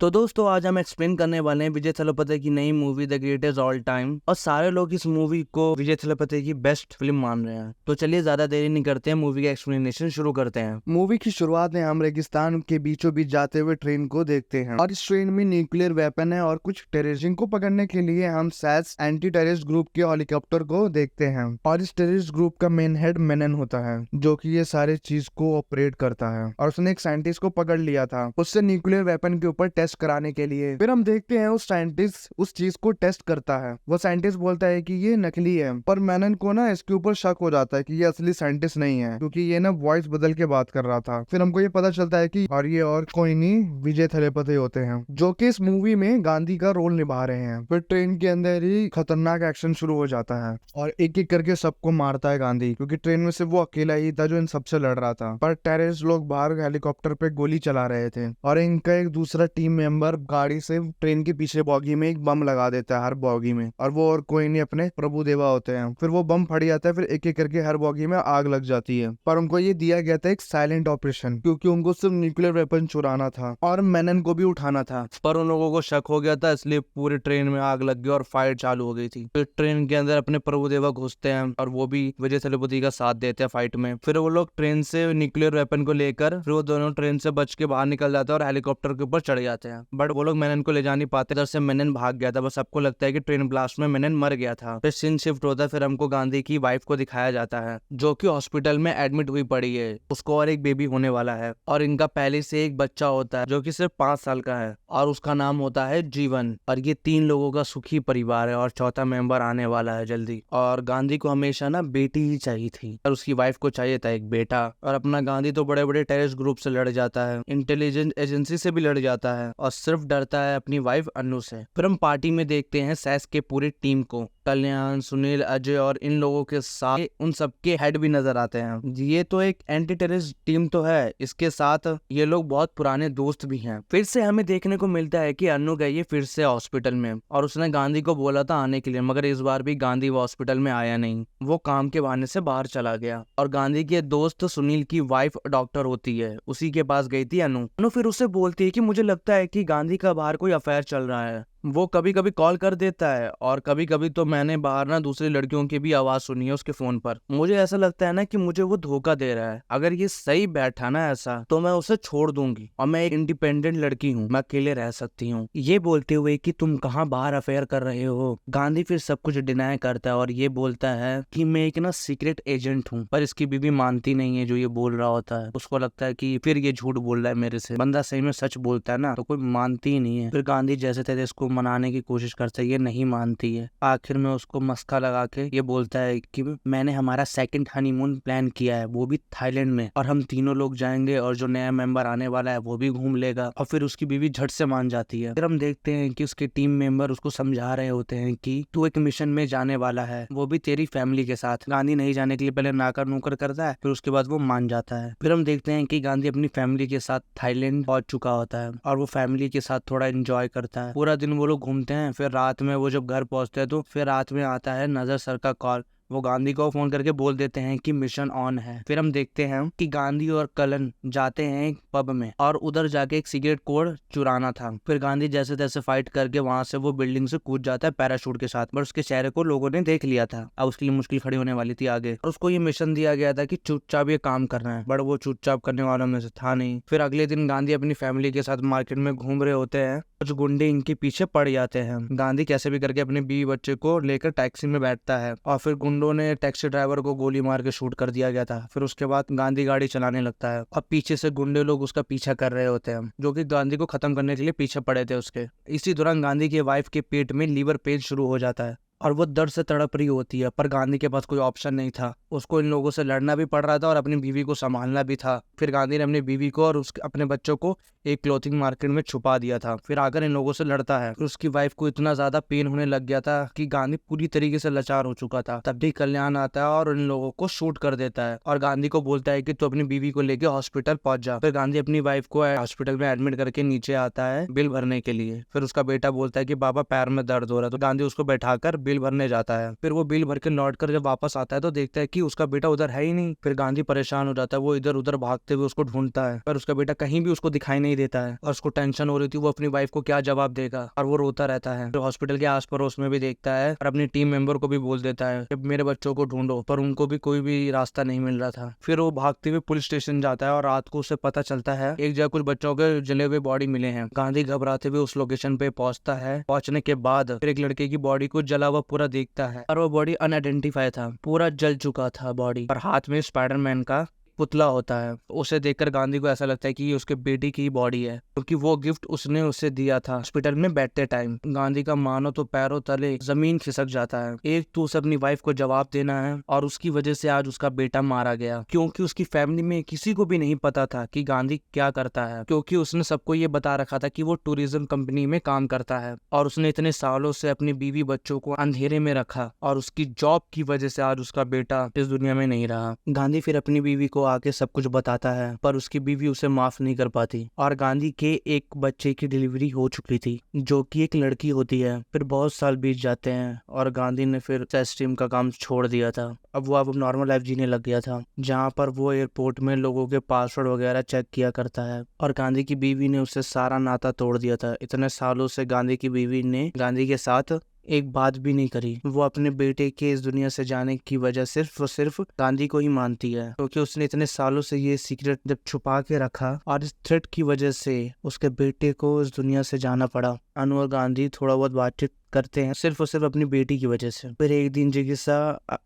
तो दोस्तों आज हम एक्सप्लेन करने वाले हैं विजय थलापति की नई movie the greatest all time. और सारे लोग इस मूवी को विजय थलापति की बेस्ट फिल्म मान रहे हैं। तो चलिए ज्यादा देरी नहीं करते हैं, मूवी का एक्सप्लेनेशन शुरू करते हैं। मूवी की शुरुआत में हम रेगिस्तान के बीचों बीच जाते हुए ट्रेन को देखते हैं और इस ट्रेन में न्यूक्लियर वेपन है और कुछ टेररिस्ट को पकड़ने के लिए हम सैस एंटी टेररिस्ट ग्रुप के हेलीकॉप्टर को देखते हैं। और इस टेररिस्ट ग्रुप का मेन हेड मेनन होता है जो कि ये सारे चीज को ऑपरेट करता है और उसने एक साइंटिस्ट को पकड़ लिया था उससे न्यूक्लियर वेपन के ऊपर टेस्ट कराने के लिए। फिर हम देखते हैं उस साइंटिस्ट उस चीज को टेस्ट करता है। वो साइंटिस्ट बोलता है कि ये नकली है, पर मेनन को ना इसके ऊपर शक हो जाता है कि ये असली साइंटिस्ट नहीं है क्योंकि ये ना वॉइस बदल के बात कर रहा था। फिर हमको ये पता चलता है कि और ये और कोई नहीं विजय थलापति होते हैं जो कि इस मूवी में गांधी का रोल निभा रहे हैं। फिर ट्रेन के अंदर ही खतरनाक एक्शन शुरू हो जाता है और एक एक करके सबको मारता है गांधी, क्योंकि ट्रेन में सिर्फ वो अकेला ही था जो इन सबसे लड़ रहा था। पर टेररिस्ट लोग बाहर हेलीकॉप्टर पे गोली चला रहे थे और इनका एक दूसरा टीम मेंबर गाड़ी से ट्रेन के पीछे बॉगी में एक बम लगा देता है हर बॉगी में, और वो और कोई नहीं अपने प्रभु देवा होते हैं। फिर वो बम फट जाता है, फिर एक एक करके हर बॉगी में आग लग जाती है। पर उनको ये दिया गया था एक साइलेंट ऑपरेशन क्योंकि उनको सिर्फ न्यूक्लियर वेपन चुराना था और मेनन को भी उठाना था। पर उन लोगों को शक हो गया था, इसलिए पूरे ट्रेन में आग लग गई और फायर चालू हो गई थी। फिर ट्रेन के अंदर अपने प्रभुदेवा घुसते हैं और वो भी विजय थलापति का साथ देते हैं फाइट में। फिर वो लोग ट्रेन से न्यूक्लियर वेपन को लेकर फिर वो दोनों ट्रेन से बच के बाहर निकल जाते हैं और हेलीकॉप्टर के ऊपर चढ़ जाते हैं। बट वो लोग मेनन को ले जा नहीं पाते, इधर से मेनन भाग गया था। बस सबको लगता है कि ट्रेन ब्लास्ट में मेनन मर गया था। फिर सीन शिफ्ट होता है, फिर हमको गांधी की वाइफ को दिखाया जाता है जो कि हॉस्पिटल में एडमिट हुई पड़ी है। उसको और एक बेबी होने वाला है और इनका पहले से एक बच्चा होता है जो कि सिर्फ 5 साल का है और उसका नाम होता है जीवन। और ये 3 लोगों का सुखी परिवार है और चौथा मेंबर आने वाला है जल्दी। और गांधी को हमेशा ना बेटी ही चाहिए थी और उसकी वाइफ को चाहिए था एक बेटा। और अपना गांधी तो बड़े बड़े टेररिस्ट ग्रुप से लड़ जाता है, इंटेलिजेंस एजेंसी से भी लड़ जाता है और सिर्फ डरता है अपनी वाइफ अनु से। फिर हम पार्टी में देखते हैं सैस के पूरी टीम को, कल्याण, सुनील, अजय और इन लोगों के साथ उन सबके हेड भी नजर आते हैं। ये तो एक एंटी टेररिस्ट टीम तो है, इसके साथ ये लोग बहुत पुराने दोस्त भी हैं। फिर से हमें देखने को मिलता है कि अनु गई है फिर से हॉस्पिटल में और उसने गांधी को बोला था आने के लिए, मगर इस बार भी गांधी वो हॉस्पिटल में आया नहीं। वो काम के बहाने से बाहर चला गया। और गांधी के दोस्त सुनील की वाइफ डॉक्टर होती है, उसी के पास गई थी अनु फिर उससे बोलती है कि मुझे लगता है कि गांधी का बाहर कोई अफेयर चल रहा है। वो कभी कभी कॉल कर देता है और कभी कभी तो मैंने बाहर ना दूसरी लड़कियों की भी आवाज सुनी है उसके फोन पर। मुझे ऐसा लगता है ना कि मुझे वो धोखा दे रहा है। अगर ये सही बैठा ना ऐसा तो मैं उसे छोड़ दूंगी और मैं एक इंडिपेंडेंट लड़की हूँ, मैं अकेले रह सकती हूँ। ये बोलते हुए कि तुम कहाँ बाहर अफेयर कर रहे हो, गांधी फिर सब कुछ डिनाई करता है और ये बोलता है कि मैं एक ना सीक्रेट एजेंट हूँ। पर इसकी बीवी मानती नहीं है जो ये बोल रहा होता है। उसको लगता है कि फिर ये झूठ बोल रहा है मेरे से। बंदा सही में सच बोलता है ना तो कोई मानती ही नहीं है। फिर गांधी जैसे थे इसको मनाने की कोशिश करता है, ये नहीं मानती है। आखिर में उसको मस्का लगा के ये बोलता है कि मैंने हमारा सेकंड हनीमून प्लान किया है, वो भी थाईलैंड में, और हम तीनों लोग जाएंगे और जो नया मेंबर आने वाला है वो भी घूम लेगा। और फिर उसकी बीवी झट से मान जाती है। फिर हम देखते हैं कि उसके टीम मेंबर उसको समझा रहे होते हैं कि तू एक मिशन में जाने वाला है, वो भी तेरी फैमिली के साथ। गांधी नहीं जाने के लिए पहले नाकर नुकर करता है, फिर उसके बाद वो मान जाता है। फिर हम देखते हैं कि गांधी अपनी फैमिली के साथ थाईलैंड पहुंच चुका होता है और वो फैमिली के साथ थोड़ा एंजॉय करता है। पूरा दिन वो लोग घूमते हैं। फिर रात में वो जब घर पहुंचते हैं तो फिर रात में आता है नजर सर का कॉल। वो गांधी को फोन करके बोल देते हैं कि मिशन ऑन है। फिर हम देखते हैं कि गांधी और कलन जाते हैं एक पब में और उधर जाके एक सिगरेट कोड चुराना था। फिर गांधी जैसे तैसे फाइट करके वहां से वो बिल्डिंग से कूद जाता है पैराशूट के साथ, पर उसके चेहरे को लोगों ने देख लिया था। अब उसके लिए मुश्किल खड़ी होने वाली थी आगे और उसको ये मिशन दिया गया था कि चुपचाप ये काम करना है, बट वो चुपचाप करने वालों में से था नहीं। फिर अगले दिन गांधी अपनी फैमिली के साथ मार्केट में घूम रहे होते हैं, कुछ गुंडे इनके पीछे पड़ जाते हैं। गांधी कैसे भी करके अपने बीवी बच्चे को लेकर टैक्सी में बैठता है और फिर गुंडों ने टैक्सी ड्राइवर को गोली मार के शूट कर दिया गया था। फिर उसके बाद गांधी गाड़ी चलाने लगता है और पीछे से गुंडे लोग उसका पीछा कर रहे होते हैं जो कि गांधी को खत्म करने के लिए पीछे पड़े थे उसके। इसी दौरान गांधी की वाइफ के पेट में लीवर पेन शुरू हो जाता है और वो दर्द से तड़प रही होती है, पर गांधी के पास कोई ऑप्शन नहीं था। उसको इन लोगों से लड़ना भी पड़ रहा था और अपनी बीवी को संभालना भी था। फिर गांधी ने अपनी बीवी को और अपने बच्चों को एक क्लोथिंग मार्केट में छुपा दिया था। फिर आकर इन लोगों से लड़ता है। फिर उसकी वाइफ को इतना ज्यादा पेन होने लग गया था कि गांधी पूरी तरीके से लाचार हो चुका था। तब भी कल्याण आता है और इन लोगों को शूट कर देता है और गांधी को बोलता है कि तू अपनी बीवी को लेके हॉस्पिटल पहुंच जा। फिर गांधी अपनी वाइफ को हॉस्पिटल में एडमिट करके नीचे आता है बिल भरने के लिए। फिर उसका बेटा बोलता है कि बाबा पैर में दर्द हो रहा है, तो गांधी उसको बैठाकर बिल भरने जाता है। फिर वो बिल भर के लौट कर जब वापस आता है तो देखता है कि उसका बेटा उधर है ही नहीं। फिर गांधी परेशान हो जाता है, वो इधर उधर भागते हुए उसको ढूंढता है, पर उसका बेटा कहीं भी उसको दिखाई नहीं देता है और उसको टेंशन हो रही थी वो अपनी वाइफ को क्या जवाब देगा, और वो रोता रहता है। फिर हॉस्पिटल के आस पड़ोस में भी देखता है और अपनी टीम मेंबर को भी बोल देता है कि मेरे बच्चों को ढूंढो, पर उनको भी कोई भी रास्ता नहीं मिल रहा था। फिर वो भागते हुए पुलिस स्टेशन जाता है और रात को उसे पता चलता है एक जगह कुछ बच्चों के जले हुए बॉडी मिले हैं। गांधी घबराते हुए उस लोकेशन पे पहुंचता है। पहुंचने के बाद फिर एक लड़के की बॉडी को जला हुआ पूरा देखता है और वो बॉडी अनआइडेंटिफाई था, पूरा जल चुका था बॉडी, और हाथ में स्पाइडरमैन का पुतला होता है। उसे देखकर गांधी को ऐसा लगता है कि ये उसके बेटी की बॉडी है, क्योंकि वो गिफ्ट उसने उसे दिया था हॉस्पिटल में बैठते टाइम। गांधी का मानो तो पैरों तले जमीन खिसक जाता है। एक तो उसे अपनी वाइफ को जवाब देना है और उसकी वजह से आज उसका बेटा मारा गया, क्योंकि उसकी फैमिली में किसी को भी नहीं पता था कि गांधी क्या करता है, क्योंकि उसने सबको ये बता रखा था कि वो टूरिज्म कंपनी में काम करता है और उसने इतने सालों से अपनी बीवी बच्चों को अंधेरे में रखा और उसकी जॉब की वजह से आज उसका बेटा इस दुनिया में नहीं रहा। गांधी फिर अपनी बीवी को आके सब कुछ बताता है, पर उसकी बीवी उसे माफ नहीं कर पाती और गांधी के एक बच्चे की डिलीवरी हो चुकी थी जो कि एक लड़की होती है। फिर बहुत साल बीत जाते हैं और गांधी ने फिर सेल्स टीम का काम छोड़ दिया था। अब वो नॉर्मल लाइफ जीने लग गया था, जहाँ पर वो एयरपोर्ट में लोगों के पासवर्ड वगैरह चेक किया करता है। और गांधी की बीवी ने उससे सारा नाता तोड़ दिया था। इतने सालों से गांधी की बीवी ने गांधी के साथ एक बात भी नहीं करी। वो अपने बेटे के इस दुनिया से जाने की वजह सिर्फ और सिर्फ गांधी को ही मानती है, क्योंकि उसने इतने सालों से ये सीक्रेट जब छुपा के रखा और इस थ्रेट की वजह से उसके बेटे को इस दुनिया से जाना पड़ा। अनु और गांधी थोड़ा बहुत बातचीत करते हैं सिर्फ और सिर्फ अपनी बेटी की वजह से। फिर एक दिन जिगिसा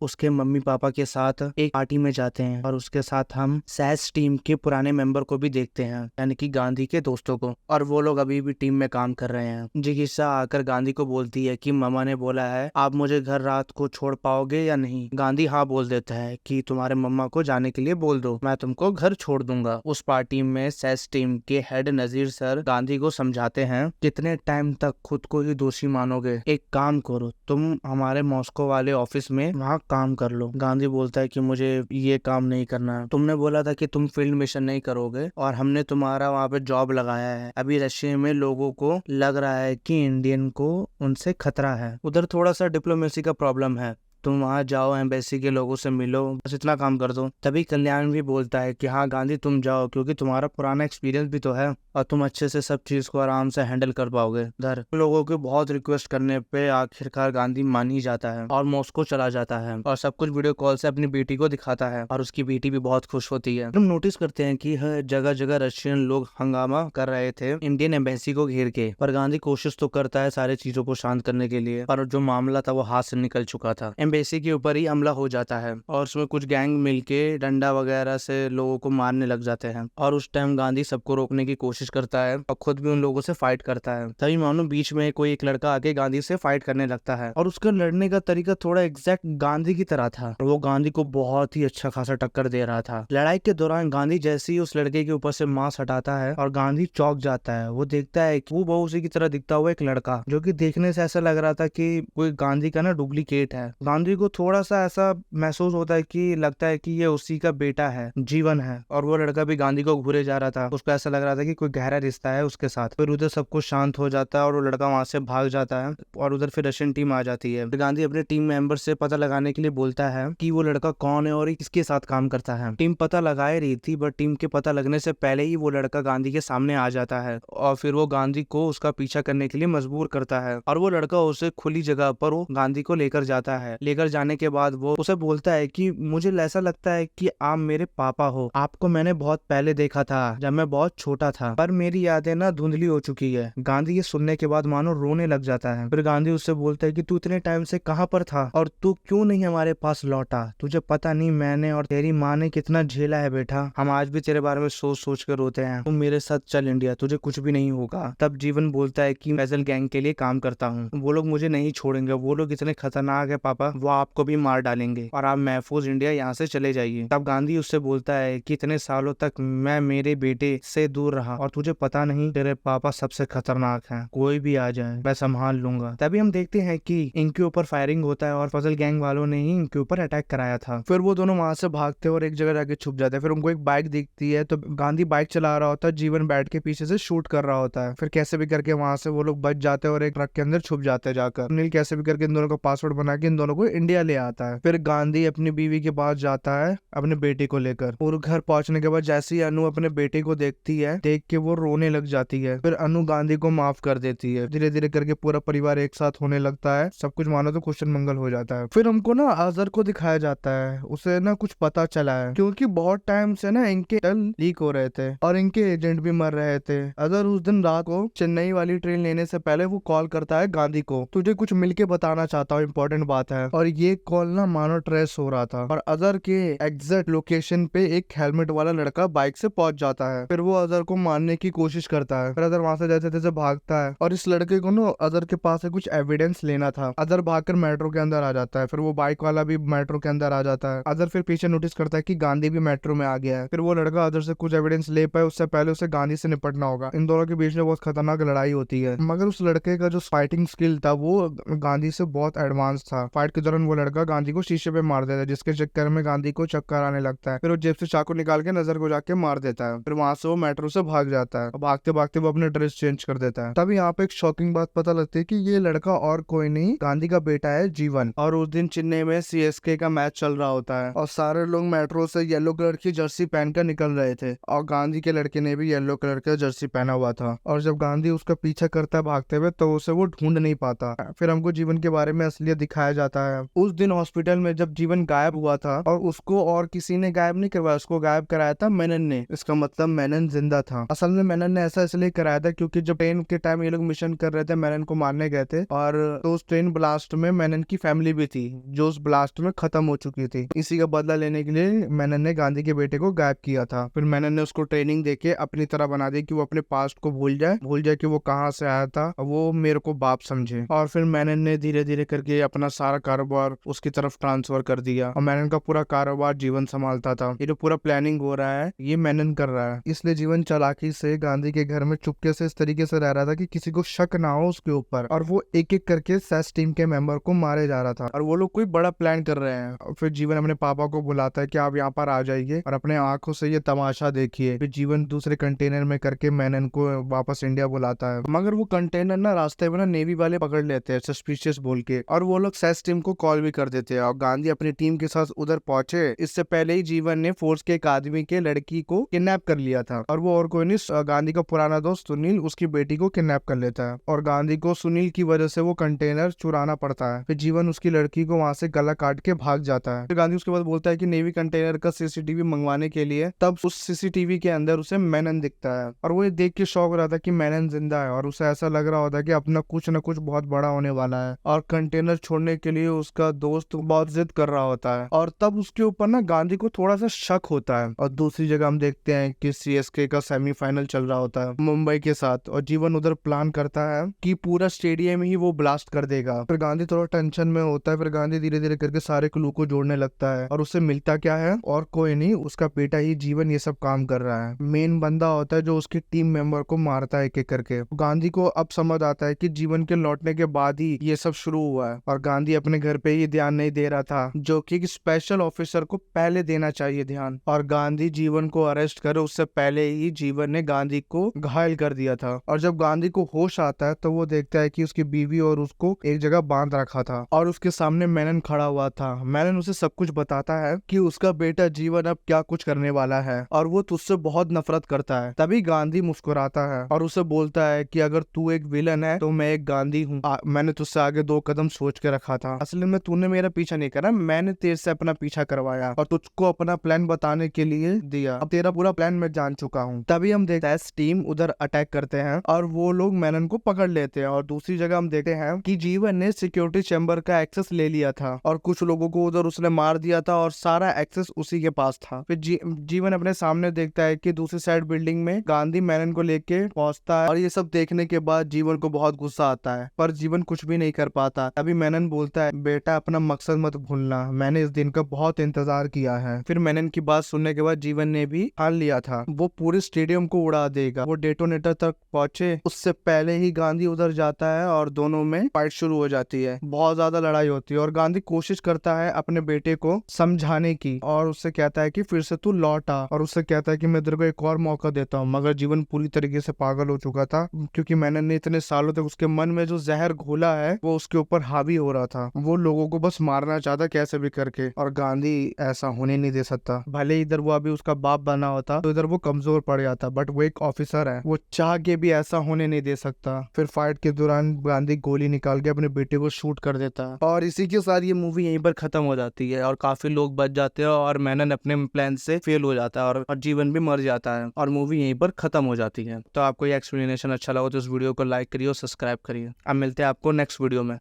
उसके मम्मी पापा के साथ एक पार्टी में जाते हैं और उसके साथ हम सैस टीम के पुराने मेंबर को भी देखते हैं, यानी कि गांधी के दोस्तों को, और वो लोग अभी भी टीम में काम कर रहे हैं। जिगिसा आकर गांधी को बोलती है कि मामा ने बोला है आप मुझे घर रात को छोड़ पाओगे या नहीं। गांधी हाँ बोल देता है कि तुम्हारे मम्मा को जाने के लिए बोल दो, मैं तुमको घर छोड़ दूंगा। उस पार्टी में सैस टीम के हेड नजीर सर गांधी को समझाते हैं कितने टाइम तक खुद को ही दोषी मानोगे, एक काम करो तुम हमारे मॉस्को वाले ऑफिस में वहाँ काम कर लो। गांधी बोलता है कि मुझे ये काम नहीं करना, तुमने बोला था कि तुम फील्ड मिशन नहीं करोगे और हमने तुम्हारा वहाँ पे जॉब लगाया है। अभी रशिया में लोगों को लग रहा है कि इंडियन को उनसे खतरा है, उधर थोड़ा सा डिप्लोमेसी का प्रॉब्लम है, तुम वहाँ जाओ, एम्बेसी के लोगों से मिलो, बस इतना काम कर दो। तभी कल्याण भी बोलता है कि हाँ गांधी तुम जाओ, क्योंकि तुम्हारा पुराना एक्सपीरियंस भी तो है और तुम अच्छे से सब चीज को आराम से हैंडल कर पाओगे। इधर लोगों के बहुत रिक्वेस्ट करने पे आखिरकार गांधी मान ही जाता है और मॉस्को चला जाता है और सब कुछ वीडियो कॉल से अपनी बेटी को दिखाता है और उसकी बेटी भी बहुत खुश होती है। हम नोटिस करते हैं कि हर जगह जगह रशियन लोग हंगामा कर रहे थे इंडियन एम्बेसी को घेर के, पर गांधी कोशिश तो करता है सारी चीजों को शांत करने के लिए, पर जो मामला था वो हाथ से निकल चुका था। एम्बेसी के ऊपर ही हमला हो जाता है और उसमें कुछ गैंग मिलके डंडा वगैरह से लोगों को मारने लग जाते हैं और उस टाइम गांधी सबको रोकने की कोशिश करता है और खुद भी उन लोगों से फाइट करता है। तभी मानो बीच में कोई एक लड़का आके गांधी से फाइट करने लगता है और उसका लड़ने का तरीका थोड़ा एग्जैक्ट गांधी की तरह था और वो गांधी को बहुत ही अच्छा खासा टक्कर दे रहा था। लड़ाई के दौरान गांधी जैसे ही उस लड़के के ऊपर से मास्क हटाता है और गांधी चौंक जाता है। वो देखता है कि वो बहुत उसी की तरह दिखता हुआ एक लड़का, जो कि देखने से ऐसा लग रहा था कि कोई गांधी का ना डुप्लीकेट है। गांधी को थोड़ा सा ऐसा महसूस होता है कि लगता है कि ये उसी का बेटा है, जीवन है, और वो लड़का भी गांधी को घूरे जा रहा था। उसको ऐसा लग रहा था कि कोई गहरा रिश्ता है उसके साथ। फिर उधर सब कुछ शांत हो जाता है और वो लड़का वहां से भाग जाता है और उधर फिर रशियन टीम आ जाती है। फिर गांधी अपने टीम मेंबर से पता लगाने के लिए बोलता है कि वो लड़का कौन है और किसके साथ काम करता है। टीम पता लगा रही थी, बट टीम के पता लगने से पहले ही वो लड़का गांधी के सामने आ जाता है और फिर वो गांधी को उसका पीछा करने के लिए मजबूर करता है और वो लड़का उसे खुली जगह पर वो गांधी को लेकर जाता है। लेकर जाने के बाद वो उसे बोलता है कि मुझे ऐसा लगता है कि आप मेरे पापा हो, आपको मैंने बहुत पहले देखा था जब मैं बहुत छोटा था, पर मेरी यादें ना धुंधली हो चुकी है। गांधी ये सुनने के बाद मानो रोने लग जाता है। फिर गांधी उससे बोलता है कि तू इतने टाइम से कहाँ पर था और तू क्यों नहीं हमारे पास लौटा? तुझे पता नहीं मैंने और तेरी माँ ने कितना झेला है बेटा, हम आज भी तेरे बारे में सोच सोच कर रोते हैं। तुम मेरे साथ चल इंडिया, तुझे कुछ भी नहीं होगा। तब जीवन बोलता है कि फैजल गैंग के लिए काम करता हूँ, वो लोग मुझे नहीं छोड़ेंगे, वो लोग इतने खतरनाक है पापा, वो आपको भी मार डालेंगे और आप महफूज इंडिया यहाँ से चले जाइए। तब गांधी उससे बोलता है कि इतने सालों तक मैं मेरे बेटे से दूर रहा और तुझे पता नहीं तेरे पापा सबसे खतरनाक हैं, कोई भी आ जाए मैं संभाल लूंगा। तभी हम देखते हैं कि इनके ऊपर फायरिंग होता है और फजल गैंग वालों ने ही इनके ऊपर अटैक कराया था। फिर वो दोनों वहां से भागते हैं और एक जगह जाके छुप जाते हैं। फिर उनको एक बाइक दिखती है तो गांधी बाइक चला रहा होता है, जीवन बैठ के पीछे से शूट कर रहा होता है। फिर कैसे भी करके वहां से वो लोग बच जाते हैं और एक ट्रक के अंदर छुप जाते हैं जाकर। सुनील कैसे भी करके इन दोनों का पासवर्ड बना के इन दोनों को इंडिया ले आता है। फिर गांधी अपनी बीवी के पास जाता है अपने बेटे को लेकर, और घर पहुंचने के बाद जैसे ही अनु अपने बेटे को देखती है, देख के वो रोने लग जाती है। फिर अनु गांधी को माफ कर देती है। धीरे धीरे करके पूरा परिवार एक साथ होने लगता है, सब कुछ मानो तो क्वेश्चन मंगल हो जाता है। फिर हमको ना अजहर को दिखाया जाता है, उसे ना कुछ पता चला है क्योंकि बहुत टाइम से ना इनके टेल लीक हो रहे थे और इनके एजेंट भी मर रहे थे। अजहर उस दिन रात को चेन्नई वाली ट्रेन लेने से पहले वो कॉल करता है गांधी को, तुझे कुछ मिलके बताना चाहता हूँ, इंपॉर्टेंट बात है। और ये कॉल ना मानो ट्रेस हो रहा था और अजहर के एग्जैक्ट लोकेशन पे एक हेलमेट वाला लड़का बाइक से पहुंच जाता है। फिर वो अजहर को मारने की कोशिश करता है। फिर अजहर वहां से जैसे तैसे भागता है और इस लड़के को ना अजहर के पास से कुछ एविडेंस लेना था। अजहर भागकर मेट्रो के अंदर आ जाता है। फिर वो बाइक वाला भी मेट्रो के अंदर आ जाता है। अजहर फिर पीछे नोटिस करता है कि गांधी भी मेट्रो में आ गया है। फिर वो लड़का अजहर से कुछ एविडेंस ले पाए उससे पहले उसे गांधी से निपटना होगा। इन दोनों के बीच में बहुत खतरनाक लड़ाई होती है, मगर उस लड़के का जो फाइटिंग स्किल था वो गांधी से बहुत एडवांस था। फाइट के दौरान वो लड़का गांधी को शीशे पे मार देता है, जिसके चक्कर में गांधी को चक्कर आने लगता है। फिर वो जेब से चाकू निकाल के नजर को जाके मार देता है। फिर वहां से वो मेट्रो से भाग जाता है और भागते भागते वो अपने ड्रेस चेंज कर देता है। तब यहाँ पे एक शॉकिंग बात पता लगती है कि ये लड़का और कोई नहीं, गांधी का बेटा है जीवन। और उस दिन चेन्नई में CSK का मैच चल रहा होता है और सारे लोग मेट्रो से येलो कलर की जर्सी पहनकर निकल रहे थे और गांधी के लड़के ने भी येलो कलर का जर्सी पहना हुआ था। और जब गांधी उसका पीछा करता है भागते हुए तो उसे वो ढूंढ नहीं पाता। फिर हमको जीवन के बारे में असलियत दिखाया जाता है। उस दिन हॉस्पिटल में जब जीवन गायब हुआ था और उसको और किसी ने गायब नहीं करवाया, उसको गायब कराया था मेनन ने। इसका मतलब मेनन जिंदा था। असल में मेनन ने ऐसा इसलिए कराया था क्योंकि जब ट्रेन के टाइम ये लोग मिशन कर रहे थे मेनन को मारने गए थे और तो उस ट्रेन ब्लास्ट में मेनन की फैमिली भी थी जो उस ब्लास्ट में खत्म हो चुकी थी। इसी का बदला लेने के लिए मेनन ने गांधी के बेटे को गायब किया था। फिर मेनन ने उसको ट्रेनिंग देके अपनी तरह बना दी कि वो अपने पास्ट को भूल जाए कि वो कहाँ से आया था, वो मेरे को बाप समझे। और फिर मेनन ने धीरे धीरे करके अपना सारा कारोबार उसकी तरफ ट्रांसफर कर दिया और मेनन का पूरा कारोबार जीवन संभालता था। ये जो पूरा प्लानिंग हो रहा है ये मेनन कर रहा है। इसलिए जीवन चालाकी से गांधी के घर में चुपके से इस तरीके से रह रहा था कि किसी को शक ना हो उसके ऊपर, और वो एक एक करके सेस टीम के मेंबर को मारे जा रहा था और वो लोग कोई बड़ा प्लान कर रहे हैं। और फिर जीवन अपने पापा को बुलाता है कि आप यहाँ पर आ जाइए और अपने आंखों से ये तमाशा देखिए। फिर जीवन दूसरे कंटेनर में करके मेनन को वापस इंडिया बुलाता है, मगर वो कंटेनर ना रास्ते में ना नेवी वाले पकड़ लेते हैं सस्पिशियस बोल के, और वो लोग सेस टीम को कॉल भी कर देते हैं और गांधी अपनी टीम के साथ उधर पहुंचे इससे पहले ही जीवन ने फोर्स के एक आदमी के लड़की को किडनैप कर लिया था। और वो और कोई नहीं, गांधी का पुराना दोस्त सुनील उसकी बेटी को किडनैप कर लेता है और गांधी को सुनील की वजह से वो कंटेनर चुराना पड़ता है। फिर जीवन उसकी लड़की को वहां से गला काट के भाग जाता है। फिर गांधी उसके बाद बोलता है कि नेवी कंटेनर का CCTV मंगवाने के लिए, तब उस CCTV के अंदर उसे मेनन दिखता है और वो ये देख के शौक हो रहा था कि मेनन जिंदा है और उसे ऐसा लग रहा होता है कि अपना कुछ न कुछ बहुत बड़ा होने वाला है और कंटेनर छोड़ने के लिए उसका दोस्त बहुत जिद कर रहा होता है। और तब उसके ऊपर ना गांधी को थोड़ा सा शक होता है। और दूसरी जगह हम देखते हैं कि CSK का सेमीफाइनल चल रहा होता है मुंबई के साथ और जीवन उधर प्लान करता है कि पूरा स्टेडियम ही वो ब्लास्ट कर देगा। फिर गांधी थोड़ा टेंशन में होता है। फिर गांधी धीरे धीरे करके सारे क्लू को जोड़ने लगता है और उससे मिलता क्या है, और कोई नहीं, उसका बेटा ही जीवन ये सब काम कर रहा है। मेन बंदा होता है जो उसकी टीम मेंबर को मारता है एक एक करके। गांधी को अब समझ आता है कि जीवन के लौटने के बाद ही ये सब शुरू हुआ है और गांधी अपने घर पे ही ध्यान नहीं दे रहा था जो कि स्पेशल ऑफिसर को पहले देना चाहिए ध्यान। और गांधी जीवन को अरेस्ट करे उससे पहले ही जीवन ने गांधी को घायल कर दिया था। और जब गांधी को होश आता है तो वो देखता है कि उसकी बीवी और उसको एक जगह बांध रखा था और उसके सामने मेनन खड़ा हुआ था। मेनन उसे सब कुछ बताता है कि उसका बेटा जीवन अब क्या कुछ करने वाला है और वो तुझसे बहुत नफरत करता है। तभी गांधी मुस्कुराता है और उसे बोलता है कि अगर तू एक विलन है तो मैं एक गांधी हूँ। मैंने तुझसे आगे 2 कदम सोच के रखा था। असल में तूने मेरा पीछा नहीं करा, मैंने तेरे से अपना पीछा करवाया और तुझको अपना प्लान बताने के लिए दिया। अब तेरा पूरा प्लान मैं जान चुका हूँ। तभी हम देखते हैं टीम उधर अटैक करते हैं और वो लोग मेनन को पकड़ लेते हैं। और दूसरी जगह हम देखते हैं कि जीवन ने सिक्योरिटी चैम्बर का एक्सेस ले लिया था और कुछ लोगों को उधर उसने मार दिया था और सारा एक्सेस उसी के पास था। फिर जीवन अपने सामने देखता है कि दूसरी साइड बिल्डिंग में गांधी मेनन को लेके पहुंचता है और ये सब देखने के बाद जीवन को बहुत गुस्सा आता है पर जीवन कुछ भी नहीं कर पाता। तभी मेनन बोलता है, बेटा अपना मकसद मत भूलना, मैंने इस दिन का बहुत इंतजार किया है। फिर मेनन की बात सुनने के बाद जीवन ने भी ठान लिया था वो पूरे स्टेडियम को उड़ा देगा। वो डेटोनेटर तक पहुंचे उससे पहले ही गांधी उधर जाता है और दोनों में फाइट शुरू हो जाती है। बहुत ज्यादा लड़ाई होती है और गांधी कोशिश करता है अपने बेटे को समझाने की और उससे कहता है कि फिर से तू लौट आ, और उससे कहता है कि मैं तेरे को एक और मौका देता हूँ। मगर जीवन पूरी तरीके से पागल हो चुका था क्योंकि मेनन ने इतने सालों तक उसके मन में जो जहर घोला है वो उसके ऊपर हावी हो रहा था। वो लोगों को बस मारना चाहता कैसे भी करके, और गांधी ऐसा होने नहीं दे सकता। भले इधर वो अभी उसका बाप बना होता तो इधर वो कमजोर पड़ जाता, बट वो एक ऑफिसर है, वो चाह के भी ऐसा होने नहीं दे सकता। फिर फाइट के दौरान गांधी गोली निकाल के अपने बेटे को शूट कर देता है और इसी के साथ ये मूवी यहीं पर खत्म हो जाती है और काफी लोग बच जाते हैं और मेनन अपने प्लान से फेल हो जाता है और जीवन भी मर जाता है और मूवी यहीं पर खत्म हो जाती है। तो आपको ये एक्सप्लेनेशन अच्छा लगा तो इस वीडियो को लाइक करिए और सब्सक्राइब करिए। अब मिलते हैं आपको नेक्स्ट वीडियो में।